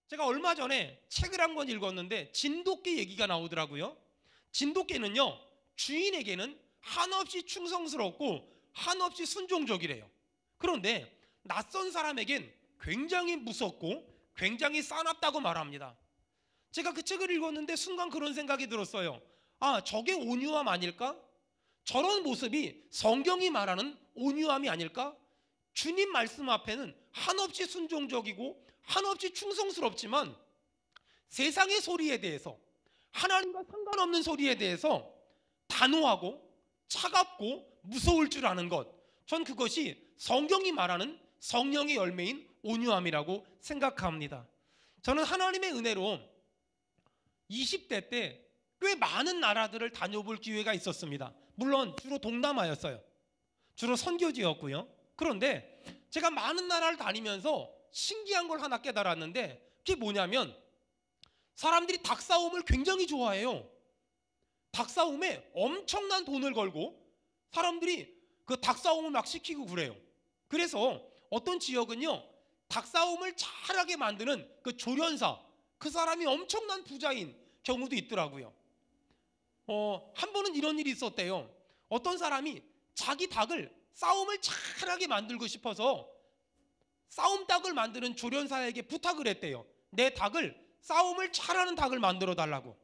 제가 얼마 전에 책을 한 권 읽었는데 진돗개 얘기가 나오더라고요. 진돗개는요, 주인에게는 한없이 충성스럽고 한없이 순종적이래요. 그런데 낯선 사람에겐 굉장히 무섭고 굉장히 싸납다고 말합니다. 제가 그 책을 읽었는데 순간 그런 생각이 들었어요. 아, 저게 온유함 아닐까? 저런 모습이 성경이 말하는 온유함이 아닐까? 주님 말씀 앞에는 한없이 순종적이고 한없이 충성스럽지만 세상의 소리에 대해서, 하나님과 상관없는 소리에 대해서 단호하고 차갑고 무서울 줄 아는 것, 전 그것이 성경이 말하는 성령의 열매인 온유함이라고 생각합니다. 저는 하나님의 은혜로 20대 때 꽤 많은 나라들을 다녀볼 기회가 있었습니다. 물론 주로 동남아였어요. 주로 선교지였고요. 그런데 제가 많은 나라를 다니면서 신기한 걸 하나 깨달았는데, 그게 뭐냐면 사람들이 닭싸움을 굉장히 좋아해요. 닭싸움에 엄청난 돈을 걸고 사람들이 그 닭싸움을 막 시키고 그래요. 그래서 어떤 지역은요, 닭싸움을 잘하게 만드는 그 조련사, 그 사람이 엄청난 부자인 경우도 있더라고요. 한 번은 이런 일이 있었대요. 어떤 사람이 자기 닭을 싸움을 잘하게 만들고 싶어서 싸움 닭을 만드는 조련사에게 부탁을 했대요. 내 닭을, 싸움을 잘하는 닭을 만들어 달라고.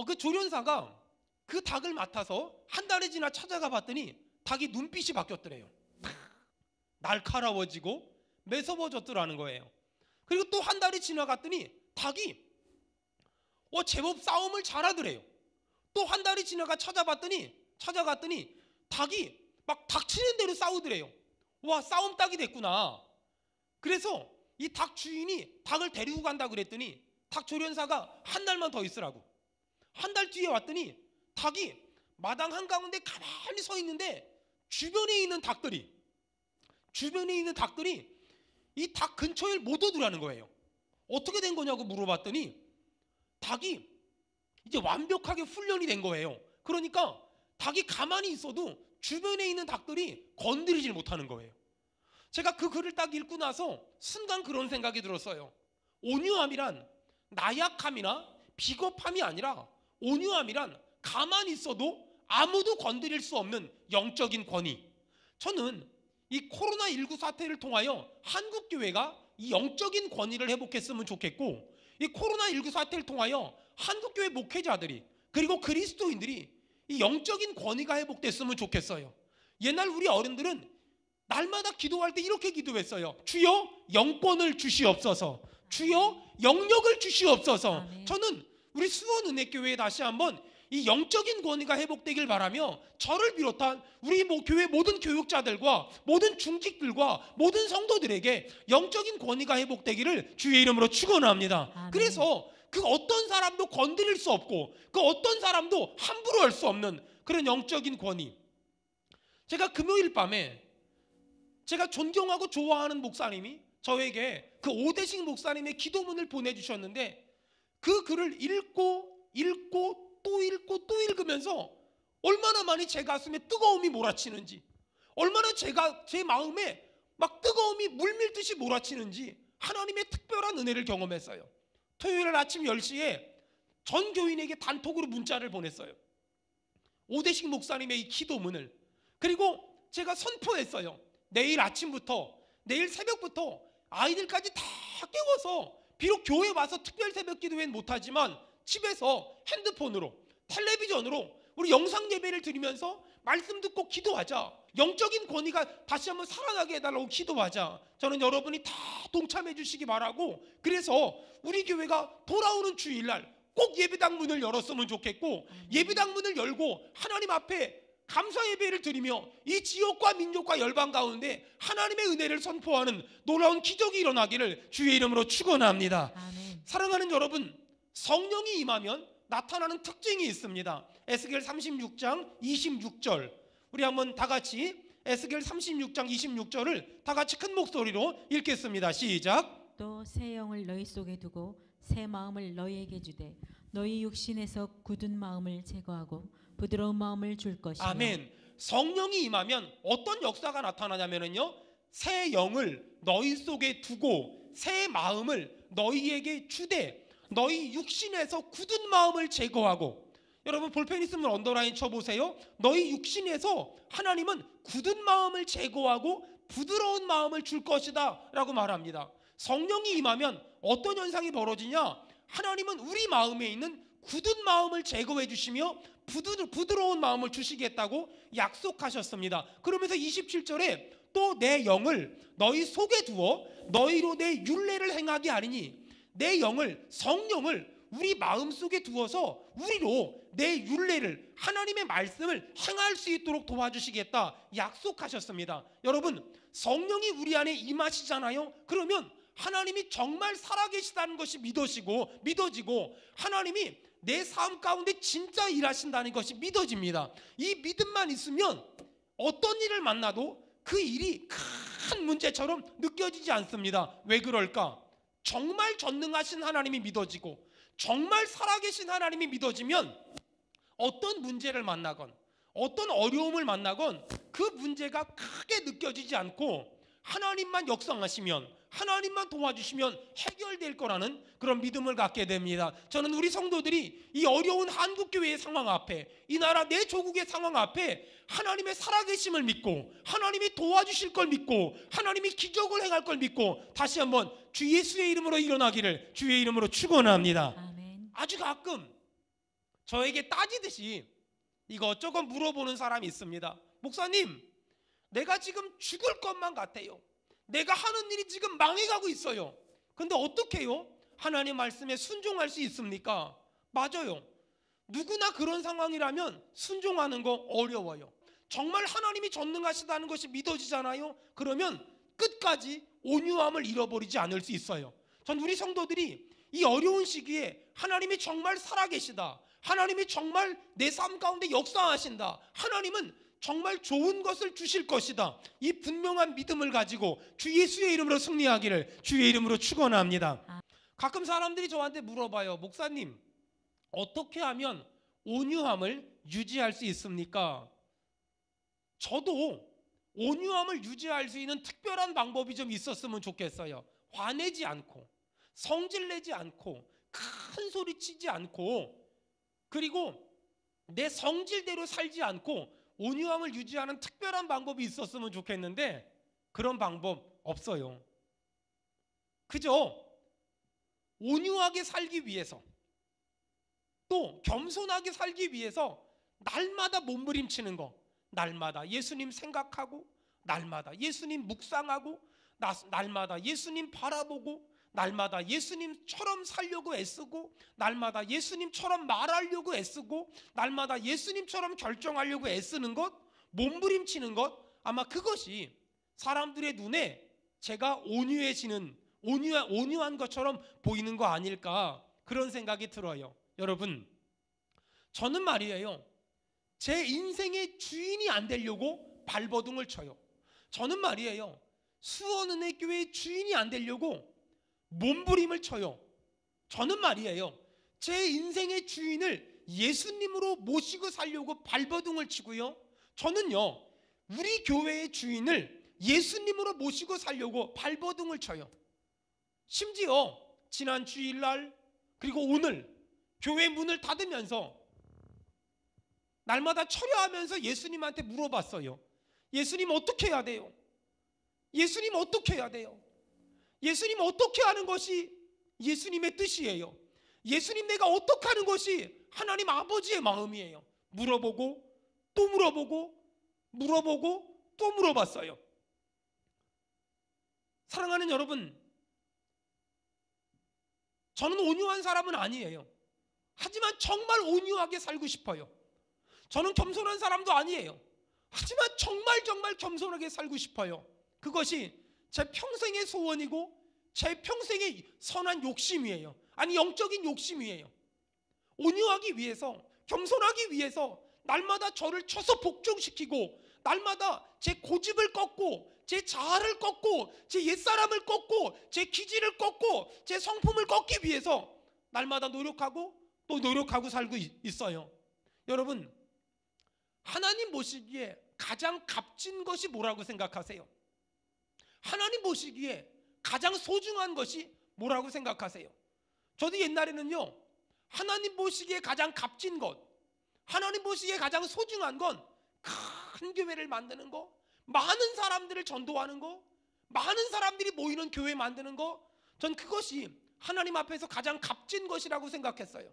그 조련사가 그 닭을 맡아서 한 달이 지나 찾아가 봤더니 닭이 눈빛이 바뀌었더래요. 날카로워지고 매서워졌더라는 거예요. 그리고 또 한 달이 지나갔더니 닭이 제법 싸움을 잘하더래요. 또 한 달이 찾아갔더니 닭이 막 닥치는 대로 싸우더래요. 와, 싸움 닭이 됐구나. 그래서 이 닭 주인이 닭을 데리고 간다 그랬더니 닭 조련사가 한 달만 더 있으라고. 한 달 뒤에 왔더니 닭이 마당 한가운데 가만히 서 있는데 주변에 있는 닭들이 이 닭 근처에 못 오더라는 거예요. 어떻게 된 거냐고 물어봤더니 닭이 이제 완벽하게 훈련이 된 거예요. 그러니까 닭이 가만히 있어도 주변에 있는 닭들이 건드리질 못하는 거예요. 제가 그 글을 딱 읽고 나서 순간 그런 생각이 들었어요. 온유함이란 나약함이나 비겁함이 아니라 온유함이란 가만히 있어도 아무도 건드릴 수 없는 영적인 권위. 저는 이 코로나19 사태를 통하여 한국교회가 이 영적인 권위를 회복했으면 좋겠고, 이 코로나19 사태를 통하여 한국교회 목회자들이 그리고 그리스도인들이 이 영적인 권위가 회복됐으면 좋겠어요. 옛날 우리 어른들은 날마다 기도할 때 이렇게 기도했어요. 주여 영권을 주시옵소서, 주여 영력을 주시옵소서. 아멘. 저는 우리 수원은혜교회에 다시 한번 이 영적인 권위가 회복되길 바라며, 저를 비롯한 우리 교회 모든 교육자들과 모든 중직들과 모든 성도들에게 영적인 권위가 회복되기를 주의 이름으로 축원합니다. 아멘. 그래서 그 어떤 사람도 건드릴 수 없고 그 어떤 사람도 함부로 할 수 없는 그런 영적인 권위. 제가 금요일 밤에 제가 존경하고 좋아하는 목사님이 저에게 그 오대식 목사님의 기도문을 보내주셨는데, 그 글을 읽고 또 읽으면서 얼마나 많이 제 가슴에 뜨거움이 몰아치는지, 얼마나 제 마음에 막 뜨거움이 물밀듯이 몰아치는지 하나님의 특별한 은혜를 경험했어요. 토요일 아침 10시에 전 교인에게 단톡으로 문자를 보냈어요. 오대식 목사님의 이 기도문을. 그리고 제가 선포했어요. 내일 새벽부터 아이들까지 다 깨워서, 비록 교회 와서 특별 새벽 기도회는 못하지만 집에서 핸드폰으로, 텔레비전으로 우리 영상 예배를 드리면서 말씀 듣고 기도하자. 영적인 권위가 다시 한번 살아나게 해달라고 기도하자. 저는 여러분이 다 동참해 주시기 바라고, 그래서 우리 교회가 돌아오는 주일날 꼭 예배당 문을 열었으면 좋겠고, 예배당 문을 열고 하나님 앞에 감사 예배를 드리며 이 지역과 민족과 열방 가운데 하나님의 은혜를 선포하는 놀라운 기적이 일어나기를 주의 이름으로 축원합니다. 아멘. 사랑하는 여러분, 성령이 임하면 나타나는 특징이 있습니다. 에스겔 36장 26절, 우리 한번 다 같이 에스겔 36장 26절을 다 같이 큰 목소리로 읽겠습니다. 시작. 또 새 영을 너희 속에 두고 새 마음을 너희에게 주되 너희 육신에서 굳은 마음을 제거하고 부드러운 마음을 줄 것이며. 아멘. 성령이 임하면 어떤 역사가 나타나냐면요, 새 영을 너희 속에 두고 새 마음을 너희에게 주되 너희 육신에서 굳은 마음을 제거하고, 여러분 볼펜 있으면 언더라인 쳐보세요. 너희 육신에서 하나님은 굳은 마음을 제거하고 부드러운 마음을 줄 것이다 라고 말합니다. 성령이 임하면 어떤 현상이 벌어지냐? 하나님은 우리 마음에 있는 굳은 마음을 제거해 주시며 부드러운 마음을 주시겠다고 약속하셨습니다. 그러면서 27절에 또 내 영을 너희 속에 두어 너희로 내 율례를 행하게 하리니, 내 영을, 성령을 우리 마음속에 두어서 우리로 내 율례를, 하나님의 말씀을 행할 수 있도록 도와주시겠다 약속하셨습니다. 여러분, 성령이 우리 안에 임하시잖아요. 그러면 하나님이 정말 살아계시다는 것이 믿어지고 하나님이 내 삶 가운데 진짜 일하신다는 것이 믿어집니다. 이 믿음만 있으면 어떤 일을 만나도 그 일이 큰 문제처럼 느껴지지 않습니다. 왜 그럴까? 정말 전능하신 하나님이 믿어지고 정말 살아계신 하나님이 믿어지면 어떤 문제를 만나건 어떤 어려움을 만나건 그 문제가 크게 느껴지지 않고 하나님만 역사하시면, 하나님만 도와주시면 해결될 거라는 그런 믿음을 갖게 됩니다. 저는 우리 성도들이 이 어려운 한국교회의 상황 앞에, 이 나라 내 조국의 상황 앞에 하나님의 살아계심을 믿고 하나님이 도와주실 걸 믿고 하나님이 기적을 행할 걸 믿고 다시 한번 주 예수의 이름으로 일어나기를 주의 이름으로 축원합니다. 아멘. 아주 가끔 저에게 따지듯이 이것저것 물어보는 사람이 있습니다. 목사님, 내가 지금 죽을 것만 같아요. 내가 하는 일이 지금 망해가고 있어요. 근데 어떻게 해요? 하나님 말씀에 순종할 수 있습니까? 맞아요. 누구나 그런 상황이라면 순종하는 거 어려워요. 정말 하나님이 전능하시다는 것이 믿어지잖아요. 그러면 끝까지 온유함을 잃어버리지 않을 수 있어요. 전 우리 성도들이 이 어려운 시기에 하나님이 정말 살아계시다, 하나님이 정말 내 삶 가운데 역사하신다, 하나님은 정말 좋은 것을 주실 것이다, 이 분명한 믿음을 가지고 주 예수의 이름으로 승리하기를 주의 이름으로 축원합니다. 가끔 사람들이 저한테 물어봐요. 목사님, 어떻게 하면 온유함을 유지할 수 있습니까? 저도 온유함을 유지할 수 있는 특별한 방법이 좀 있었으면 좋겠어요. 화내지 않고, 성질내지 않고, 큰 소리 치지 않고, 그리고 내 성질대로 살지 않고 온유함을 유지하는 특별한 방법이 있었으면 좋겠는데 그런 방법 없어요. 그저 온유하게 살기 위해서, 또 겸손하게 살기 위해서 날마다 몸부림치는 거, 날마다 예수님 생각하고, 날마다 예수님 묵상하고, 날마다 예수님 바라보고, 날마다 예수님처럼 살려고 애쓰고, 날마다 예수님처럼 말하려고 애쓰고, 날마다 예수님처럼 결정하려고 애쓰는 것, 몸부림치는 것, 아마 그것이 사람들의 눈에 제가 온유한 것처럼 보이는 거 아닐까, 그런 생각이 들어요. 여러분, 저는 말이에요, 제 인생의 주인이 안 되려고 발버둥을 쳐요. 저는 말이에요, 수원은혜교회의 주인이 안 되려고 몸부림을 쳐요. 저는 말이에요, 제 인생의 주인을 예수님으로 모시고 살려고 발버둥을 치고요, 저는요, 우리 교회의 주인을 예수님으로 모시고 살려고 발버둥을 쳐요. 심지어 지난 주일날 그리고 오늘 교회 문을 닫으면서 날마다 철야하면서 예수님한테 물어봤어요. 예수님, 어떻게 해야 돼요? 예수님, 어떻게 해야 돼요? 예수님, 어떻게 하는 것이 예수님의 뜻이에요? 예수님, 내가 어떻게 하는 것이 하나님 아버지의 마음이에요? 물어보고 또 물어보고 또 물어봤어요. 사랑하는 여러분, 저는 온유한 사람은 아니에요. 하지만 정말 온유하게 살고 싶어요. 저는 겸손한 사람도 아니에요. 하지만 정말 겸손하게 살고 싶어요. 그것이 제 평생의 소원이고 제 평생의 선한 욕심이에요. 아니, 영적인 욕심이에요. 온유하기 위해서, 겸손하기 위해서 날마다 저를 쳐서 복종시키고, 날마다 제 고집을 꺾고, 제 자아를 꺾고, 제 옛사람을 꺾고, 제 기질을 꺾고, 제 성품을 꺾기 위해서 날마다 노력하고 또 노력하고 살고 있어요. 여러분, 하나님 보시기에 가장 값진 것이 뭐라고 생각하세요? 하나님 보시기에 가장 소중한 것이 뭐라고 생각하세요? 저도 옛날에는요, 하나님 보시기에 가장 값진 것, 하나님 보시기에 가장 소중한 건 큰 교회를 만드는 거, 많은 사람들을 전도하는 거, 많은 사람들이 모이는 교회 만드는 거, 전 그것이 하나님 앞에서 가장 값진 것이라고 생각했어요.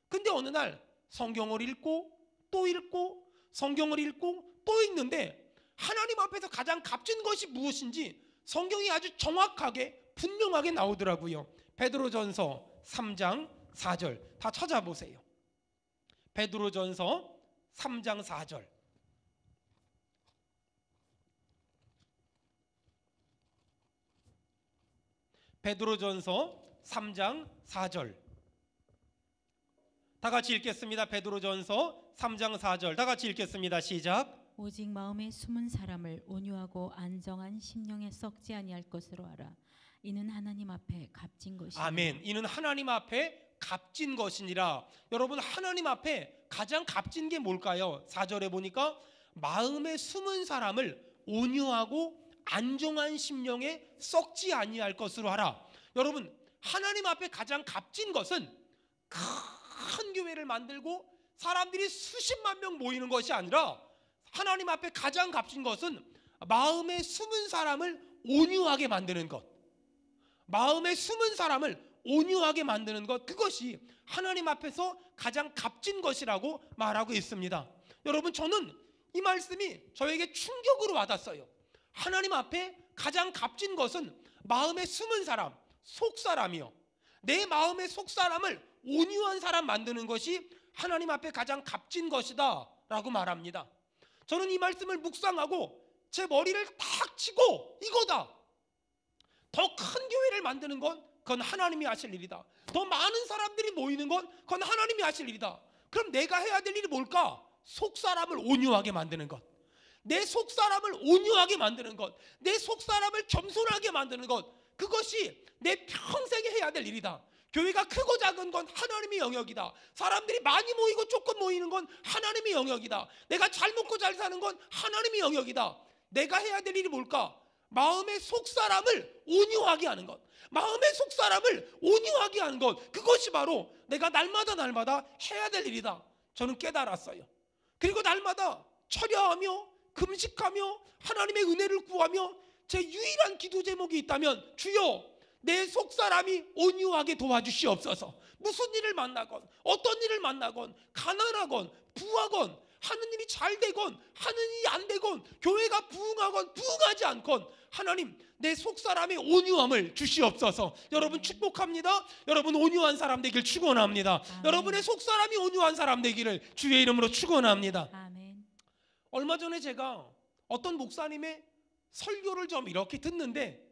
근데 어느 날 성경을 읽고 또 읽고 성경을 읽고 또 읽는데 하나님 앞에서 가장 값진 것이 무엇인지 성경이 아주 정확하게 분명하게 나오더라고요. 베드로전서 3장 4절 다 찾아보세요. 베드로전서 3장 4절. 베드로전서 3장 4절. 다 같이 읽겠습니다. 베드로전서 3장 4절. 다 같이 읽겠습니다. 시작. 오직 마음에 숨은 사람을 온유하고 안정한 심령에 썩지 아니할 것으로 알아. 이는 하나님 앞에 값진 것이니라. 아멘. 이는 하나님 앞에 값진 것이니라. 여러분, 하나님 앞에 가장 값진 게 뭘까요? 4절에 보니까 마음에 숨은 사람을 온유하고 안정한 심령에 썩지 아니할 것으로 하라. 여러분, 하나님 앞에 가장 값진 것은 큰 교회를 만들고 사람들이 수십만 명 모이는 것이 아니라 하나님 앞에 가장 값진 것은 마음에 숨은 사람을 온유하게 만드는 것. 마음에 숨은 사람을 온유하게 만드는 것, 그것이 하나님 앞에서 가장 값진 것이라고 말하고 있습니다. 여러분, 저는 이 말씀이 저에게 충격으로 와닿았어요. 하나님 앞에 가장 값진 것은 마음에 숨은 사람, 속사람이요. 내 마음의 속사람을 온유한 사람 만드는 것이 하나님 앞에 가장 값진 것이다 라고 말합니다. 저는 이 말씀을 묵상하고 제 머리를 탁 치고 이거다. 더 큰 교회를 만드는 건 그건 하나님이 하실 일이다. 더 많은 사람들이 모이는 건 그건 하나님이 하실 일이다. 그럼 내가 해야 될 일이 뭘까? 속사람을 온유하게 만드는 것. 내 속사람을 온유하게 만드는 것. 내 속사람을 겸손하게 만드는 것. 그것이 내 평생에 해야 될 일이다. 교회가 크고 작은 건 하나님의 영역이다. 사람들이 많이 모이고 조금 모이는 건 하나님의 영역이다. 내가 잘 먹고 잘 사는 건 하나님의 영역이다. 내가 해야 될 일이 뭘까? 마음의 속사람을 온유하게 하는 것. 마음의 속사람을 온유하게 하는 것. 그것이 바로 내가 날마다 해야 될 일이다. 저는 깨달았어요. 그리고 날마다 철야하며 금식하며 하나님의 은혜를 구하며 제 유일한 기도 제목이 있다면, 주여 내 속사람이 온유하게 도와주시옵소서. 무슨 일을 만나건 어떤 일을 만나건 가난하건 부하건 하는 일이 잘 되건 하는 일이 안 되건 교회가 부흥하건 부흥하지 않건 하나님 내 속사람의 온유함을 주시옵소서. 여러분 축복합니다. 여러분 온유한 사람 되길 축원합니다. 여러분의 속사람이 온유한 사람 되기를 주의 이름으로 축원합니다. 아멘. 얼마 전에 제가 어떤 목사님의 설교를 좀 이렇게 듣는데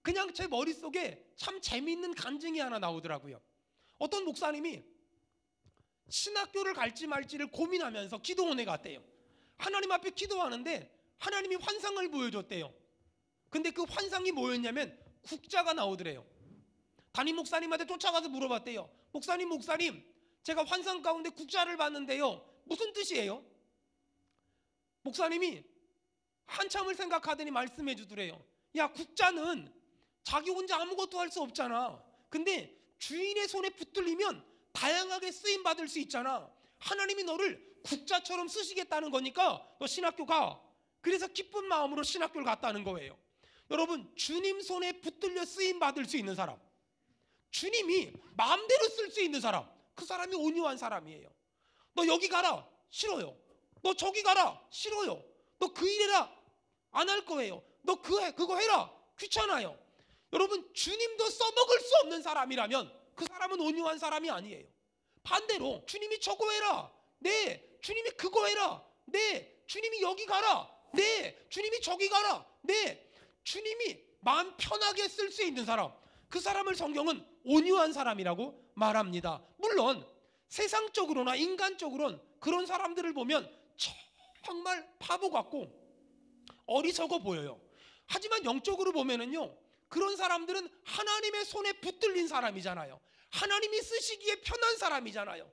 그냥 제 머릿속에 참 재미있는 간증이 하나 나오더라고요. 어떤 목사님이 신학교를 갈지 말지를 고민하면서 기도원에 갔대요. 하나님 앞에 기도하는데 하나님이 환상을 보여줬대요. 근데 그 환상이 뭐였냐면 국자가 나오더래요. 담임 목사님한테 쫓아가서 물어봤대요. 목사님 제가 환상 가운데 국자를 봤는데요, 무슨 뜻이에요? 목사님이 한참을 생각하더니 말씀해 주더래요. 야, 국자는 자기 혼자 아무것도 할 수 없잖아. 근데 주인의 손에 붙들리면 다양하게 쓰임받을 수 있잖아. 하나님이 너를 국자처럼 쓰시겠다는 거니까 너 신학교 가. 그래서 기쁜 마음으로 신학교를 갔다는 거예요. 여러분, 주님 손에 붙들려 쓰임받을 수 있는 사람, 주님이 마음대로 쓸 수 있는 사람, 그 사람이 온유한 사람이에요. 너 여기 가라. 싫어요. 너 저기 가라. 싫어요. 너 그 일 해라. 안 할 거예요. 너 그거 해라. 귀찮아요. 여러분, 주님도 써먹을 수 없는 사람이라면 그 사람은 온유한 사람이 아니에요. 반대로 주님이 저거 해라. 네. 주님이 그거 해라. 네. 주님이 여기 가라. 네. 주님이 저기 가라. 네. 주님이 마음 편하게 쓸 수 있는 사람, 그 사람을 성경은 온유한 사람이라고 말합니다. 물론 세상적으로나 인간적으로는 그런 사람들을 보면 정말 바보 같고 어리석어 보여요. 하지만 영적으로 보면은요, 그런 사람들은 하나님의 손에 붙들린 사람이잖아요. 하나님이 쓰시기에 편한 사람이잖아요.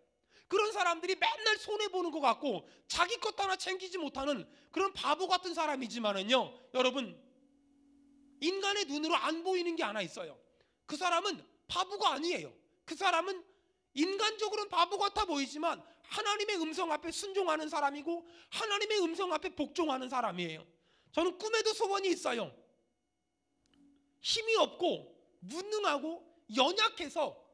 그런 사람들이 맨날 손해보는 것 같고 자기 것 하나 챙기지 못하는 그런 바보 같은 사람이지만은요, 여러분, 인간의 눈으로 안 보이는 게 하나 있어요. 그 사람은 바보가 아니에요. 그 사람은 인간적으로는 바보 같아 보이지만 하나님의 음성 앞에 순종하는 사람이고 하나님의 음성 앞에 복종하는 사람이에요. 저는 꿈에도 소원이 있어요. 힘이 없고 무능하고 연약해서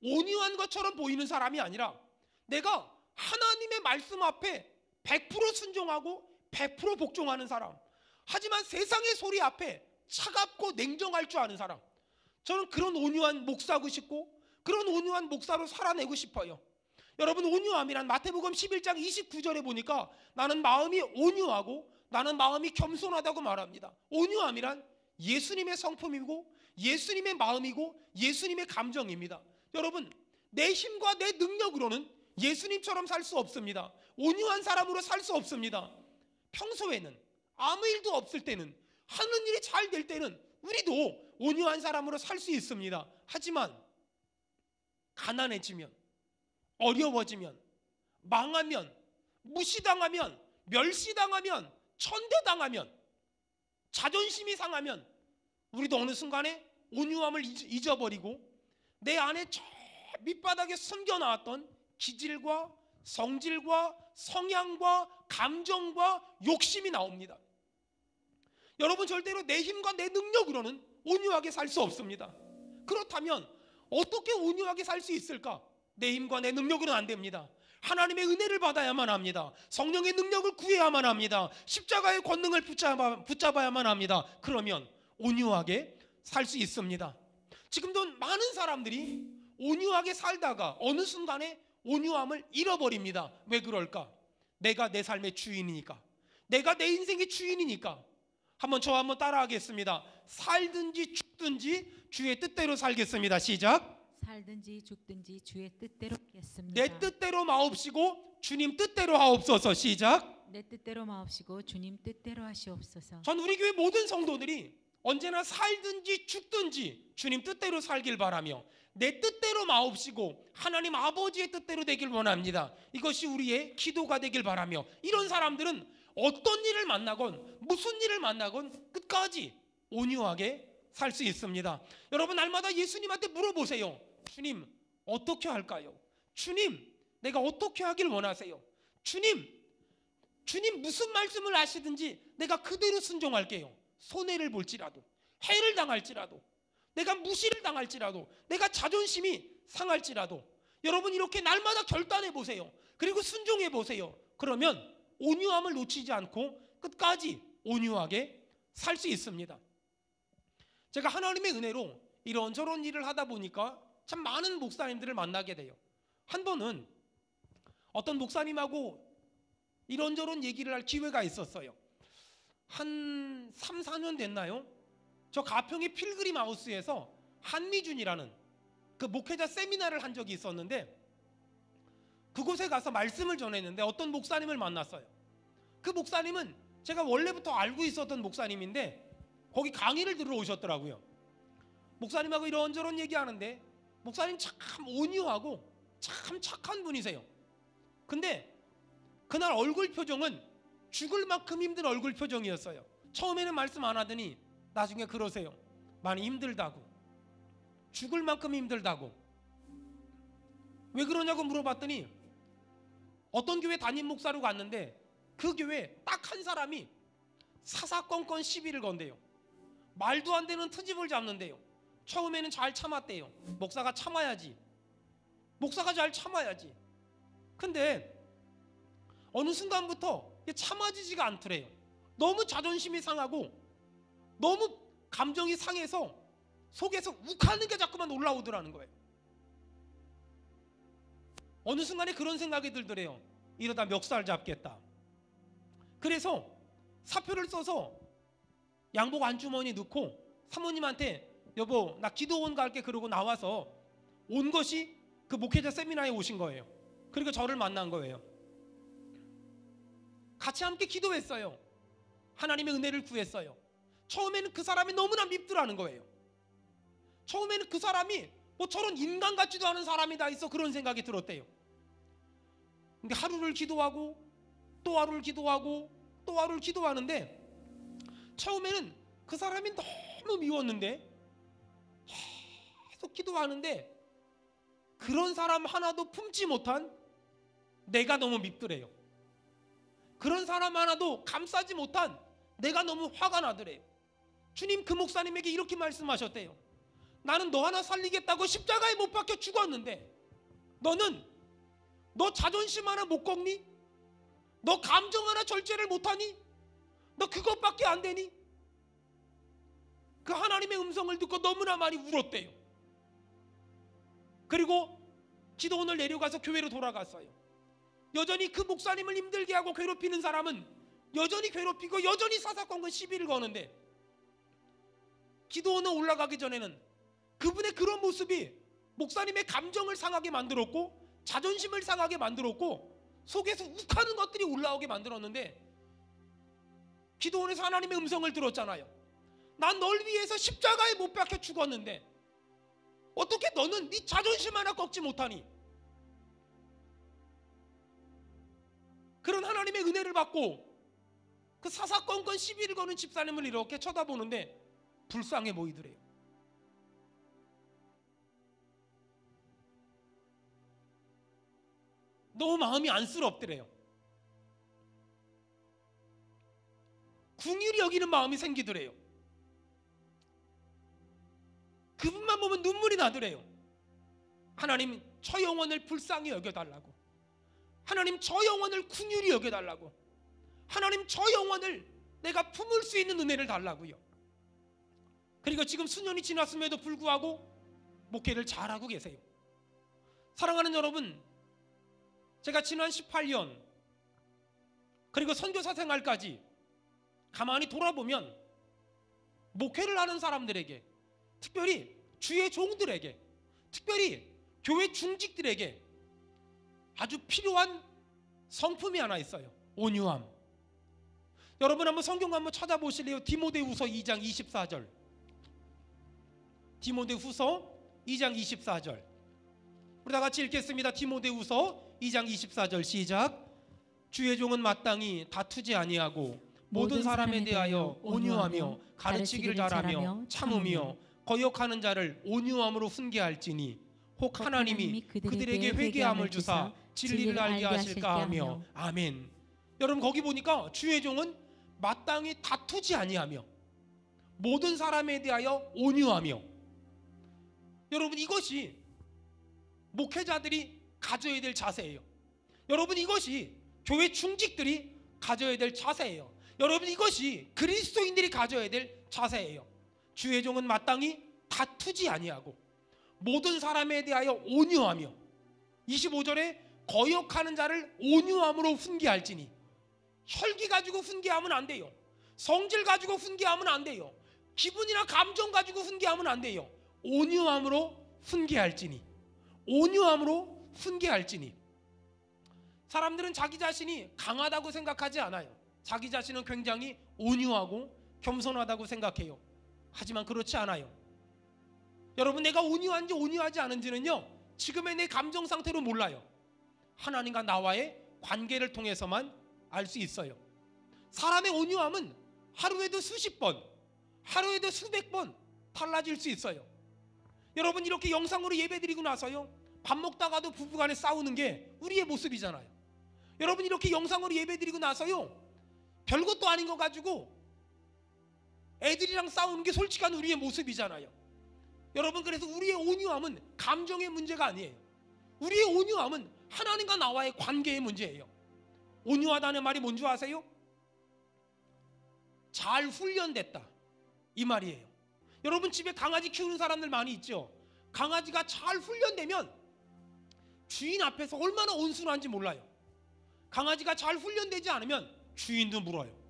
온유한 것처럼 보이는 사람이 아니라 내가 하나님의 말씀 앞에 100% 순종하고 100% 복종하는 사람, 하지만 세상의 소리 앞에 차갑고 냉정할 줄 아는 사람, 저는 그런 온유한 목사고 싶고 그런 온유한 목사로 살아내고 싶어요. 여러분, 온유함이란 마태복음 11장 29절에 보니까 나는 마음이 온유하고 나는 마음이 겸손하다고 말합니다. 온유함이란 예수님의 성품이고 예수님의 마음이고 예수님의 감정입니다. 여러분, 내 힘과 내 능력으로는 예수님처럼 살 수 없습니다. 온유한 사람으로 살 수 없습니다. 평소에는 아무 일도 없을 때는, 하는 일이 잘 될 때는 우리도 온유한 사람으로 살 수 있습니다. 하지만 가난해지면, 어려워지면, 망하면, 무시당하면, 멸시당하면, 천대당하면, 자존심이 상하면 우리도 어느 순간에 온유함을 잊어버리고 내 안에 저 밑바닥에 숨겨놨던 기질과 성질과 성향과 감정과 욕심이 나옵니다. 여러분, 절대로 내 힘과 내 능력으로는 온유하게 살 수 없습니다. 그렇다면 어떻게 온유하게 살 수 있을까? 내 힘과 내 능력으로는 안 됩니다. 하나님의 은혜를 받아야만 합니다. 성령의 능력을 구해야만 합니다. 십자가의 권능을 붙잡아야만 합니다. 그러면 온유하게 살 수 있습니다. 지금도 많은 사람들이 온유하게 살다가 어느 순간에 온유함을 잃어버립니다. 왜 그럴까? 내가 내 삶의 주인이니까, 내가 내 인생의 주인이니까. 저와 한번 따라하겠습니다. 살든지 죽든지 주의 뜻대로 살겠습니다. 시작. 살든지 죽든지 주의 뜻대로 하겠습니다. 내 뜻대로 마옵시고 주님 뜻대로 하옵소서. 시작. 내 뜻대로 마옵시고 주님 뜻대로 하시옵소서. 전 우리 교회 모든 성도들이 언제나 살든지 죽든지 주님 뜻대로 살길 바라며 내 뜻대로 마옵시고 하나님 아버지의 뜻대로 되길 원합니다. 이것이 우리의 기도가 되길 바라며, 이런 사람들은 어떤 일을 만나건 무슨 일을 만나건 끝까지 온유하게 살 수 있습니다. 여러분, 날마다 예수님한테 물어보세요. 주님, 어떻게 할까요? 주님, 내가 어떻게 하길 원하세요? 주님 무슨 말씀을 하시든지 내가 그대로 순종할게요. 손해를 볼지라도, 해를 당할지라도, 내가 무시를 당할지라도, 내가 자존심이 상할지라도, 여러분 이렇게 날마다 결단해 보세요. 그리고 순종해 보세요. 그러면 온유함을 놓치지 않고 끝까지 온유하게 살 수 있습니다. 제가 하나님의 은혜로 이런저런 일을 하다 보니까 참 많은 목사님들을 만나게 돼요. 한 번은 어떤 목사님하고 이런저런 얘기를 할 기회가 있었어요. 한 3, 4년 됐나요? 저 가평의 필그림 하우스에서 한미준이라는 그 목회자 세미나를 한 적이 있었는데, 그곳에 가서 말씀을 전했는데 어떤 목사님을 만났어요. 그 목사님은 제가 원래부터 알고 있었던 목사님인데 거기 강의를 들으러 오셨더라고요. 목사님하고 이런저런 얘기하는데 목사님 참 온유하고 참 착한 분이세요. 근데 그날 얼굴 표정은 죽을 만큼 힘든 얼굴 표정이었어요. 처음에는 말씀 안 하더니 나중에 그러세요. 많이 힘들다고, 죽을 만큼 힘들다고. 왜 그러냐고 물어봤더니 어떤 교회 담임 목사로 갔는데 그 교회 딱 한 사람이 사사건건 시비를 건대요. 말도 안 되는 트집을 잡는데요. 처음에는 잘 참았대요. 목사가 참아야지. 목사가 잘 참아야지. 근데 어느 순간부터 참아지지가 않더래요. 너무 자존심이 상하고 너무 감정이 상해서 속에서 욱하는 게 자꾸만 올라오더라는 거예요. 어느 순간에 그런 생각이 들더래요. 이러다 멱살 잡겠다. 그래서 사표를 써서 양복 안주머니 넣고 사모님한테 여보 나 기도원 갈게 그러고 나와서 온 것이 그 목회자 세미나에 오신 거예요. 그리고 저를 만난 거예요. 같이 함께 기도했어요. 하나님의 은혜를 구했어요. 처음에는 그 사람이 너무나 밉더라는 거예요. 처음에는 그 사람이 뭐 저런 인간 같지도 않은 사람이 다 있어, 그런 생각이 들었대요. 근데 하루를 기도하고 또 하루를 기도하고 또 하루를 기도하는데 처음에는 그 사람이 너무 미웠는데 계속 기도하는데 그런 사람 하나도 품지 못한 내가 너무 밉더래요. 그런 사람 하나도 감싸지 못한 내가 너무 화가 나더래요. 주님 그 목사님에게 이렇게 말씀하셨대요. 나는 너 하나 살리겠다고 십자가에 못 박혀 죽었는데 너는 너 자존심 하나 못 꺾니? 너 감정 하나 절제를 못하니? 너 그것밖에 안 되니? 그 하나님의 음성을 듣고 너무나 많이 울었대요. 그리고 기도원을 내려가서 교회로 돌아갔어요. 여전히 그 목사님을 힘들게 하고 괴롭히는 사람은 여전히 괴롭히고 여전히 사사건건 시비를 거는데 기도원에 올라가기 전에는 그분의 그런 모습이 목사님의 감정을 상하게 만들었고 자존심을 상하게 만들었고 속에서 욱하는 것들이 올라오게 만들었는데 기도원에서 하나님의 음성을 들었잖아요. 난 널 위해서 십자가에 못 박혀 죽었는데 어떻게 너는 네 자존심 하나 꺾지 못하니? 그런 하나님의 은혜를 받고 그 사사건건 시비를 거는 집사님을 이렇게 쳐다보는데 불쌍해 보이더래요. 너무 마음이 안쓰럽더래요. 긍휼히 여기는 마음이 생기더래요. 그분만 보면 눈물이 나더래요. 하나님 저 영혼을 불쌍히 여겨달라고, 하나님 저 영혼을 긍휼히 여겨달라고, 하나님 저 영혼을 내가 품을 수 있는 은혜를 달라고요. 그리고 지금 수년이 지났음에도 불구하고 목회를 잘하고 계세요. 사랑하는 여러분, 제가 지난 18년 그리고 선교사 생활까지 가만히 돌아보면 목회를 하는 사람들에게, 특별히 주의 종들에게, 특별히 교회 중직들에게 아주 필요한 성품이 하나 있어요. 온유함. 여러분 한번 성경 한번 찾아보실래요? 디모데후서 2장 24절. 디모데후서 2장 24절. 우리 다 같이 읽겠습니다. 디모데후서 2장 24절 시작. 주의 종은 마땅히 다투지 아니하고 모든 사람에 대하여 온유하며 가르치기를 잘하며 참으며 거역하는 자를 온유함으로 훈계할지니 혹 하나님이 그들에게 회개함을 주사 진리를 알게 하실까 하며. 아멘. 여러분 거기 보니까 주의 종은 마땅히 다투지 아니하며 모든 사람에 대하여 온유하며. 여러분 이것이 목회자들이 가져야 될 자세예요. 여러분 이것이 교회 중직들이 가져야 될 자세예요. 여러분 이것이 그리스도인들이 가져야 될 자세예요. 주의 종은 마땅히 다투지 아니하고 모든 사람에 대하여 온유하며. 25절에 거역하는 자를 온유함으로 훈계할지니. 혈기 가지고 훈계하면 안 돼요. 성질 가지고 훈계하면 안 돼요. 기분이나 감정 가지고 훈계하면 안 돼요. 온유함으로 훈계할지니. 온유함으로 훈계할지니. 사람들은 자기 자신이 강하다고 생각하지 않아요. 자기 자신은 굉장히 온유하고 겸손하다고 생각해요. 하지만 그렇지 않아요. 여러분 내가 온유한지 온유하지 않은지는요 지금의 내 감정 상태로 몰라요. 하나님과 나와의 관계를 통해서만 알 수 있어요. 사람의 온유함은 하루에도 수십 번, 하루에도 수백 번 달라질 수 있어요. 여러분 이렇게 영상으로 예배드리고 나서요 밥 먹다가도 부부간에 싸우는 게 우리의 모습이잖아요. 여러분 이렇게 영상으로 예배드리고 나서요 별것도 아닌 거 가지고 애들이랑 싸우는 게 솔직한 우리의 모습이잖아요. 여러분 그래서 우리의 온유함은 감정의 문제가 아니에요. 우리의 온유함은 하나님과 나와의 관계의 문제예요. 온유하다는 말이 뭔지 아세요? 잘 훈련됐다 이 말이에요. 여러분 집에 강아지 키우는 사람들 많이 있죠. 강아지가 잘 훈련되면 주인 앞에서 얼마나 온순한지 몰라요. 강아지가 잘 훈련되지 않으면 주인도 물어요.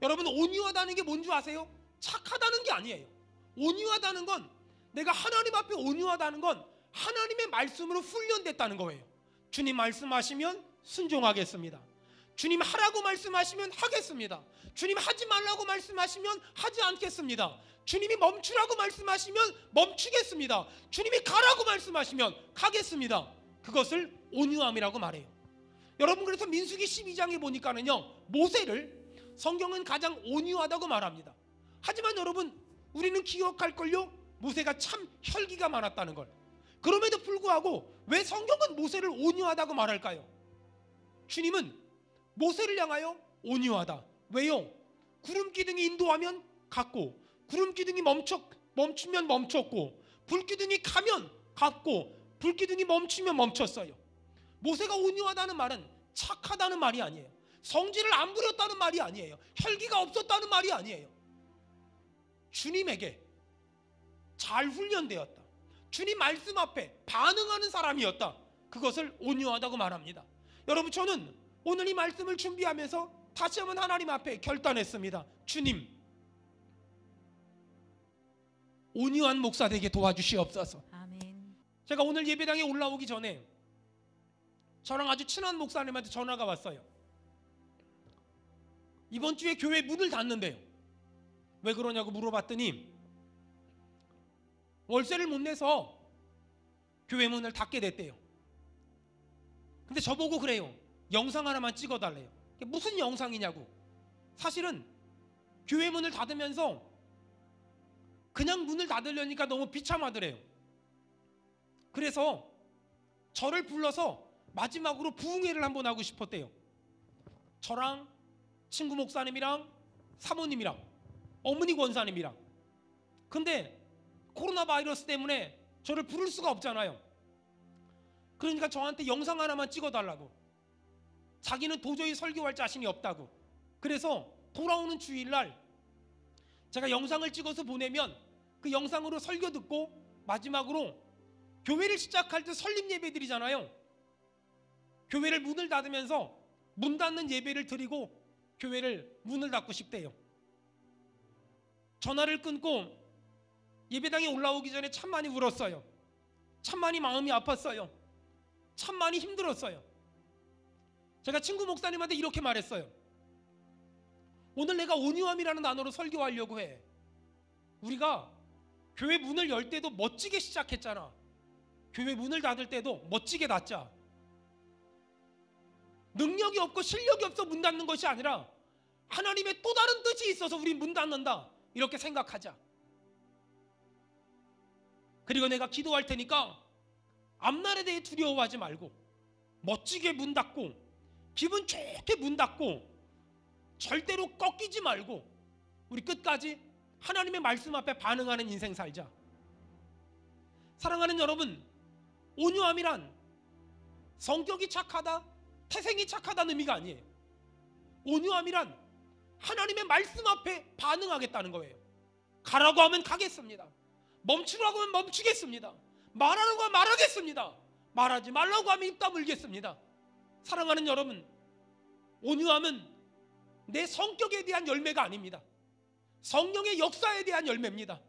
여러분 온유하다는 게 뭔지 아세요? 착하다는 게 아니에요. 온유하다는 건, 내가 하나님 앞에 온유하다는 건 하나님의 말씀으로 훈련됐다는 거예요. 주님 말씀하시면 순종하겠습니다. 주님 하라고 말씀하시면 하겠습니다. 주님 하지 말라고 말씀하시면 하지 않겠습니다. 주님이 멈추라고 말씀하시면 멈추겠습니다. 주님이 가라고 말씀하시면 가겠습니다. 그것을 온유함이라고 말해요. 여러분 그래서 민수기 12장에 보니까는요 모세를 성경은 가장 온유하다고 말합니다. 하지만 여러분, 우리는 기억할걸요? 모세가 참 혈기가 많았다는 걸. 그럼에도 불구하고 왜 성경은 모세를 온유하다고 말할까요? 주님은 모세를 향하여 온유하다. 왜요? 구름 기둥이 인도하면 갔고, 구름 기둥이 멈추면 멈췄고, 불 기둥이 가면 갔고, 불 기둥이 멈추면 멈췄어요. 모세가 온유하다는 말은 착하다는 말이 아니에요. 성질을 안 부렸다는 말이 아니에요. 혈기가 없었다는 말이 아니에요. 주님에게 잘 훈련되었다. 주님 말씀 앞에 반응하는 사람이었다. 그것을 온유하다고 말합니다. 여러분, 저는 오늘 이 말씀을 준비하면서 다시 한번 하나님 앞에 결단했습니다. 주님, 온유한 목사 되게 도와주시옵소서. 아멘. 제가 오늘 예배당에 올라오기 전에 저랑 아주 친한 목사님한테 전화가 왔어요. 이번 주에 교회 문을 닫는데요. 왜 그러냐고 물어봤더니 월세를 못 내서 교회 문을 닫게 됐대요. 근데 저보고 그래요. 영상 하나만 찍어달래요. 무슨 영상이냐고. 사실은 교회 문을 닫으면서 그냥 문을 닫으려니까 너무 비참하더래요. 그래서 저를 불러서 마지막으로 부흥회를 한번 하고 싶었대요. 저랑 친구 목사님이랑 사모님이랑 어머니 권사님이랑. 근데 코로나 바이러스 때문에 저를 부를 수가 없잖아요. 그러니까 저한테 영상 하나만 찍어달라고. 자기는 도저히 설교할 자신이 없다고. 그래서 돌아오는 주일날 제가 영상을 찍어서 보내면 그 영상으로 설교 듣고 마지막으로 교회를 시작할 때 설립 예배 드리잖아요. 교회를 문을 닫으면서 문 닫는 예배를 드리고 교회를 문을 닫고 싶대요. 전화를 끊고 예배당에 올라오기 전에 참 많이 울었어요. 참 많이 마음이 아팠어요. 참 많이 힘들었어요. 제가 친구 목사님한테 이렇게 말했어요. 오늘 내가 온유함이라는 단어로 설교하려고 해. 우리가 교회 문을 열 때도 멋지게 시작했잖아. 교회 문을 닫을 때도 멋지게 닫자. 능력이 없고 실력이 없어 문 닫는 것이 아니라 하나님의 또 다른 뜻이 있어서 우리 문 닫는다. 이렇게 생각하자. 그리고 내가 기도할 테니까 앞날에 대해 두려워하지 말고 멋지게 문 닫고 기분 좋게 문 닫고 절대로 꺾이지 말고 우리 끝까지 하나님의 말씀 앞에 반응하는 인생 살자. 사랑하는 여러분, 온유함이란 성격이 착하다, 태생이 착하다는 의미가 아니에요. 온유함이란 하나님의 말씀 앞에 반응하겠다는 거예요. 가라고 하면 가겠습니다. 멈추라고 하면 멈추겠습니다. 말하라고 하면 말하겠습니다. 말하지 말라고 하면 입 다물겠습니다. 사랑하는 여러분, 온유함은 내 성격에 대한 열매가 아닙니다. 성령의 역사에 대한 열매입니다.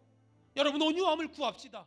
여러분, 온유함을 구합시다.